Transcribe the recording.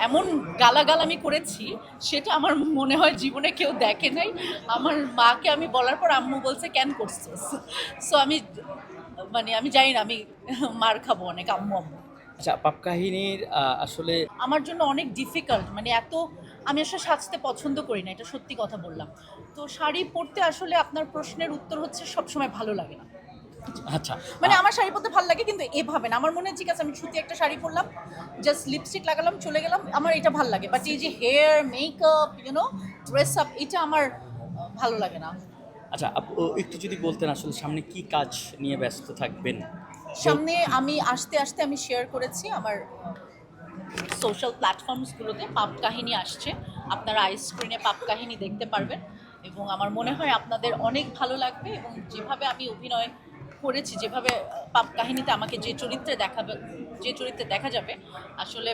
এমন গালাগাল আমি করেছি সেটা আমার মনে হয় জীবনে কেউ দেখে নাই। আমার মাকে আমি বলার পর আম্মু বলছে কেন করছিস। সো আমি জানি না, আমি মার খাবো অনেক আম্মু আম্মু। আচ্ছা, পাপ কাহিনীর আসলে আমার জন্য অনেক ডিফিকাল্ট, মানে এত আমি আসলে সাজতে পছন্দ করি না, এটা সত্যি কথা বললাম। তো শাড়ি পরতে আসলে আপনার প্রশ্নের উত্তর হচ্ছে সবসময় ভালো লাগে না। আচ্ছা, মানে আমার শাড়ি পরতে ভালো লাগে কিন্তু এভাবে না। আমার মনে হয় ঠিক আছে আমি সুতি একটা শাড়ি পরলাম, জাস্ট লিপস্টিক লাগালাম চলে গেলাম, আমার এটা ভালো লাগে। বাট এই যে হেয়ার মেকআপ ড্রেস আপ, এটা আমার ভালো লাগে না। আচ্ছা আপু, একটু যদি বলতেন আসলে সামনে কি কাজ নিয়ে ব্যস্ত থাকবেন? সামনে আমি আস্তে আস্তে আমি শেয়ার করেছি আমার সোশ্যাল প্ল্যাটফর্মসগুলোতে পাপ কাহিনী আসছে। আপনারা আইস্ক্রিনে পাপ কাহিনী দেখতে পারবেন এবং আমার মনে হয় আপনাদের অনেক ভালো লাগবে। এবং যেভাবে আমি অভিনয় করেছি, যেভাবে পাপ কাহিনীতে আমাকে যে চরিত্রে দেখা যাবে আসলে